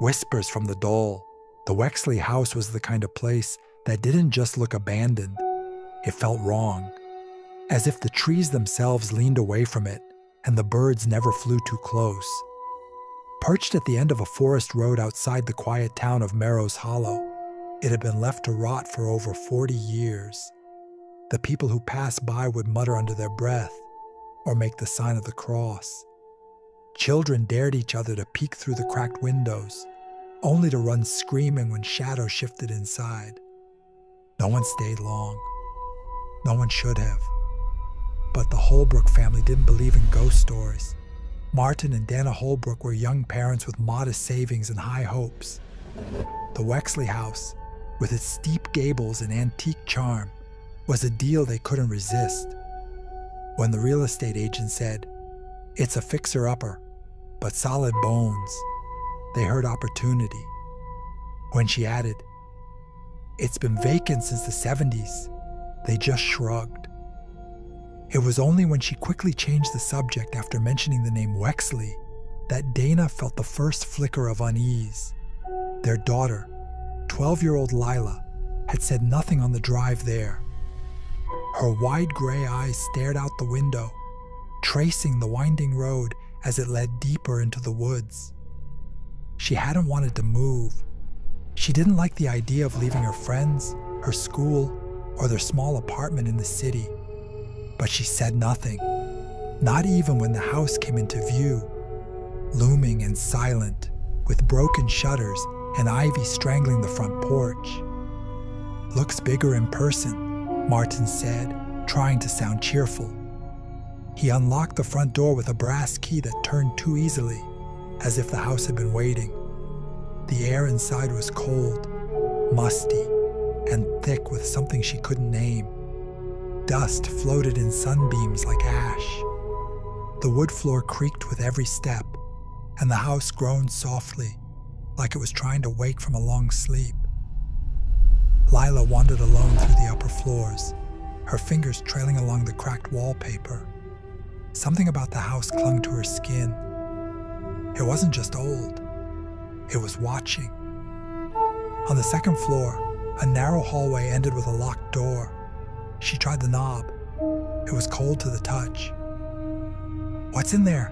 whispers from the doll. The Wexley house was the kind of place that didn't just look abandoned. It felt wrong, as if the trees themselves leaned away from it and the birds never flew too close. Perched at the end of a forest road outside the quiet town of Merrow's Hollow, it had been left to rot for over 40 years. The people who passed by would mutter under their breath or make the sign of the cross. Children dared each other to peek through the cracked windows, only to run screaming when shadows shifted inside. No one stayed long. No one should have. But the Holbrook family didn't believe in ghost stories. Martin and Dana Holbrook were young parents with modest savings and high hopes. The Wexley house, with its steep gables and antique charm, was a deal they couldn't resist. When the real estate agent said, "It's a fixer-upper, but solid bones," they heard opportunity. When she added, "It's been vacant since the 70s, they just shrugged. It was only when she quickly changed the subject after mentioning the name Wexley that Dana felt the first flicker of unease. Their daughter, 12-year-old Lila, had said nothing on the drive there. Her wide gray eyes stared out the window, tracing the winding road as it led deeper into the woods. She hadn't wanted to move. She didn't like the idea of leaving her friends, her school, or their small apartment in the city. But she said nothing, not even when the house came into view, looming and silent, with broken shutters and ivy strangling the front porch. "Looks bigger in person," Martin said, trying to sound cheerful. He unlocked the front door with a brass key that turned too easily, as if the house had been waiting. The air inside was cold, musty, and thick with something she couldn't name. Dust floated in sunbeams like ash. The wood floor creaked with every step, and the house groaned softly, like it was trying to wake from a long sleep. Lila wandered alone through the upper floors, her fingers trailing along the cracked wallpaper. Something about the house clung to her skin. It wasn't just old, it was watching. On the second floor, a narrow hallway ended with a locked door. She tried the knob. It was cold to the touch. "What's in there?"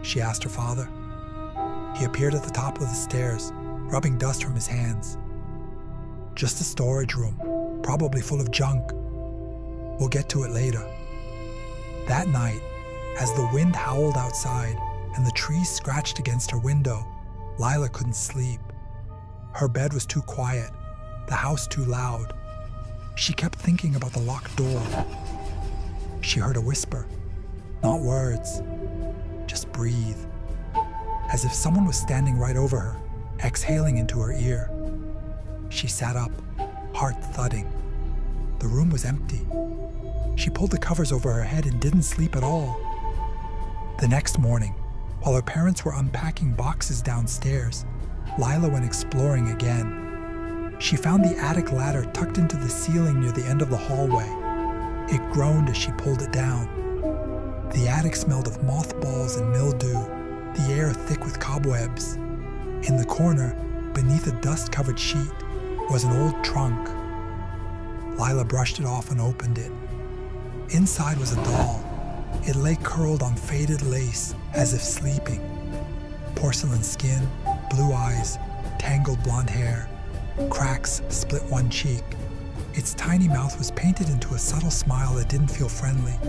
she asked her father. He appeared at the top of the stairs, rubbing dust from his hands. "Just a storage room, probably full of junk. We'll get to it later." That night, as the wind howled outside and the trees scratched against her window, Lila couldn't sleep. Her bed was too quiet, the house too loud. She kept thinking about the locked door. She heard a whisper, not words, just breathe, as if someone was standing right over her, exhaling into her ear. She sat up, heart thudding. The room was empty. She pulled the covers over her head and didn't sleep at all. The next morning, while her parents were unpacking boxes downstairs, Lila went exploring again. She found the attic ladder tucked into the ceiling near the end of the hallway. It groaned as she pulled it down. The attic smelled of mothballs and mildew, the air thick with cobwebs. In the corner, beneath a dust-covered sheet, was an old trunk. Lila brushed it off and opened it. Inside was a doll. It lay curled on faded lace, as if sleeping. Porcelain skin, blue eyes, tangled blonde hair. Cracks split one cheek. Its tiny mouth was painted into a subtle smile that didn't feel friendly.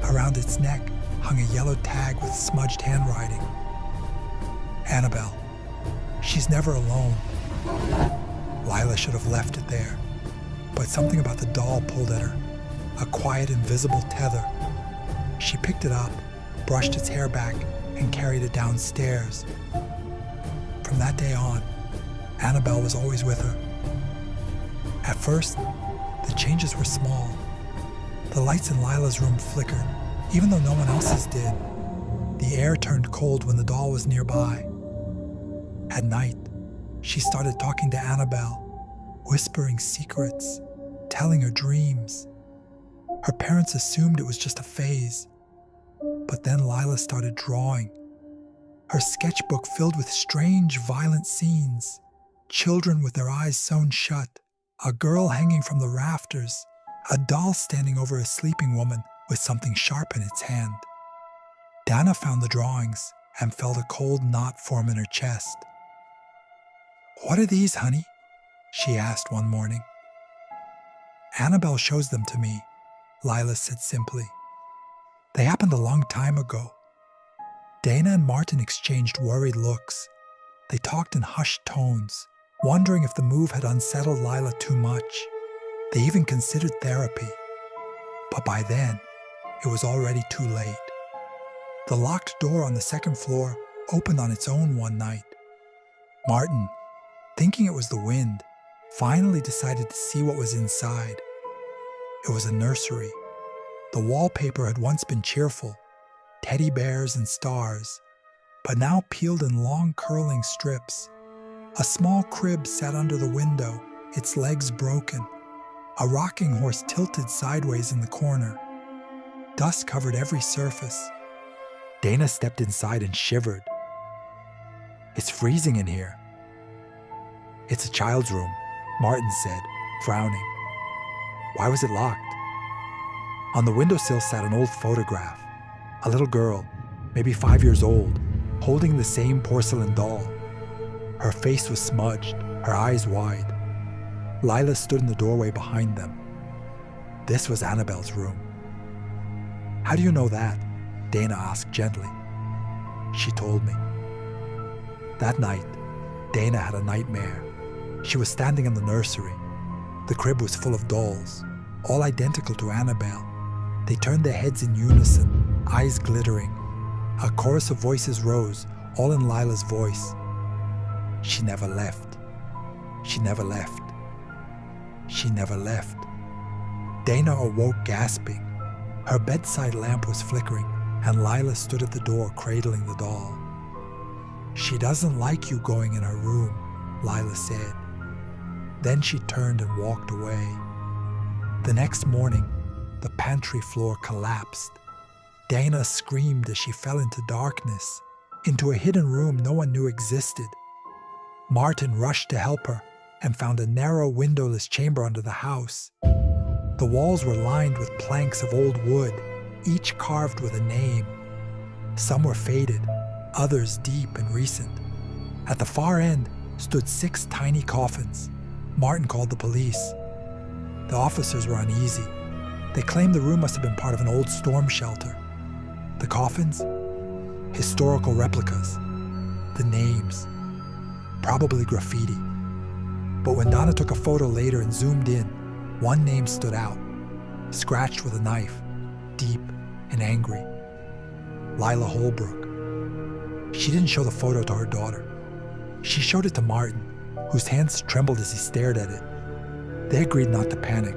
Around its neck hung a yellow tag with smudged handwriting. "Annabelle. She's never alone." Lila should have left it there, but something about the doll pulled at her, a quiet, invisible tether. She picked it up, brushed its hair back, and carried it downstairs. From that day on, Annabelle was always with her. At first, the changes were small. The lights in Lila's room flickered, even though no one else's did. The air turned cold when the doll was nearby. At night, she started talking to Annabelle, whispering secrets, telling her dreams. Her parents assumed it was just a phase, but then Lila started drawing. her sketchbook filled with strange, violent scenes. Children with their eyes sewn shut, a girl hanging from the rafters, a doll standing over a sleeping woman with something sharp in its hand. Dana found the drawings and felt a cold knot form in her chest. "What are these, honey?" she asked one morning. "Annabelle shows them to me," Lila said simply. "They happened a long time ago." Dana and Martin exchanged worried looks. They talked in hushed tones, wondering if the move had unsettled Lila too much. They even considered therapy. But by then, it was already too late. The locked door on the second floor opened on its own one night. Martin, thinking it was the wind, finally decided to see what was inside. It was a nursery. The wallpaper had once been cheerful, teddy bears and stars, but now peeled in long curling strips. A small crib sat under the window, its legs broken. A rocking horse tilted sideways in the corner. Dust covered every surface. Dana stepped inside and shivered. "It's freezing in here." "It's a child's room," Martin said, frowning. "Why was it locked?" On the windowsill sat an old photograph. A little girl, maybe 5 years old, holding the same porcelain doll. Her face was smudged, her eyes wide. Lila stood in the doorway behind them. This was Annabelle's room. "How do you know that?" Dana asked gently. "She told me." That night, Dana had a nightmare. She was standing in the nursery. The crib was full of dolls, all identical to Annabelle. They turned their heads in unison, eyes glittering. A chorus of voices rose, all in Lila's voice. "She never left. She never left. She never left." Dana awoke gasping. Her bedside lamp was flickering, and Lila stood at the door cradling the doll. "She doesn't like you going in her room," Lila said. Then she turned and walked away. The next morning, the pantry floor collapsed. Dana screamed as she fell into darkness, into a hidden room no one knew existed. Martin rushed to help her and found a narrow, windowless chamber under the house. The walls were lined with planks of old wood, each carved with a name. Some were faded, others deep and recent. At the far end stood 6 tiny coffins. Martin called the police. The officers were uneasy. They claimed the room must have been part of an old storm shelter. The coffins? Historical replicas. The names? Probably graffiti. But when Donna took a photo later and zoomed in, one name stood out, scratched with a knife, deep and angry. Lila Holbrook. She didn't show the photo to her daughter. She showed it to Martin, whose hands trembled as he stared at it. They agreed not to panic,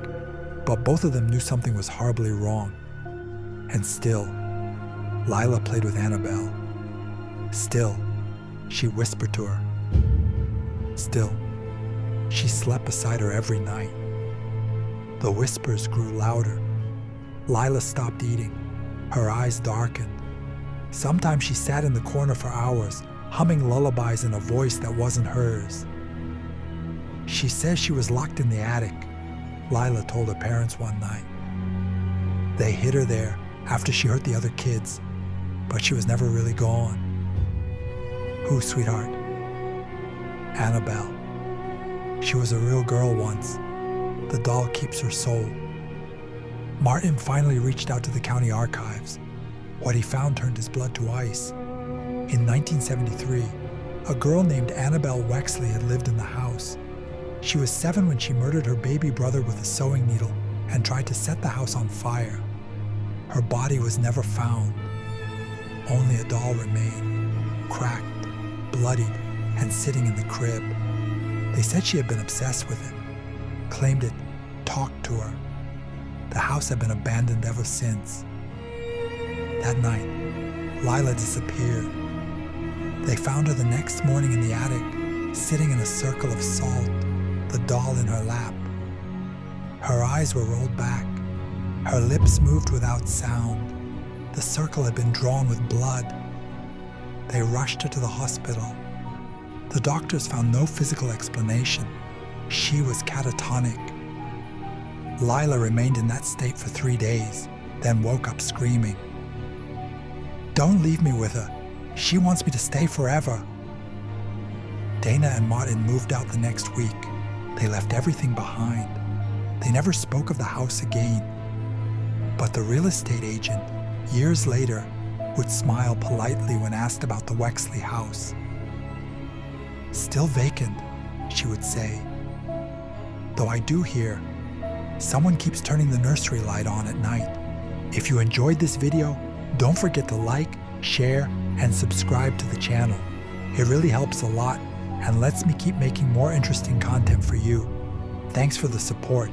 but both of them knew something was horribly wrong. And still, Lila played with Annabelle. Still, she whispered to her. Still, she slept beside her every night. The whispers grew louder. Lila stopped eating. Her eyes darkened. Sometimes she sat in the corner for hours, humming lullabies in a voice that wasn't hers. She says she was locked in the attic, Lila told her parents one night. They hid her there after she hurt the other kids, but she was never really gone. Who, sweetheart? Annabelle. She was a real girl once. The doll keeps her soul. Martin finally reached out to the county archives. What he found turned his blood to ice. In 1973, a girl named Annabelle Wexley had lived in the house. She was 7 when she murdered her baby brother with a sewing needle and tried to set the house on fire. Her body was never found. Only a doll remained, cracked, bloodied, and sitting in the crib. They said she had been obsessed with it, claimed it talked to her. The house had been abandoned ever since. That night, Lila disappeared. They found her the next morning in the attic, sitting in a circle of salt, the doll in her lap. Her eyes were rolled back. Her lips moved without sound. The circle had been drawn with blood. They rushed her to the hospital. The doctors found no physical explanation. She was catatonic. Lila remained in that state for 3 days, then woke up screaming. "Don't leave me with her. She wants me to stay forever." Dana and Martin moved out the next week. They left everything behind. They never spoke of the house again. But the real estate agent, years later, would smile politely when asked about the Wexley house. "Still vacant," she would say. "Though I do hear someone keeps turning the nursery light on at night." If you enjoyed this video, don't forget to like, share, and subscribe to the channel. It really helps a lot and lets me keep making more interesting content for you. Thanks for the support.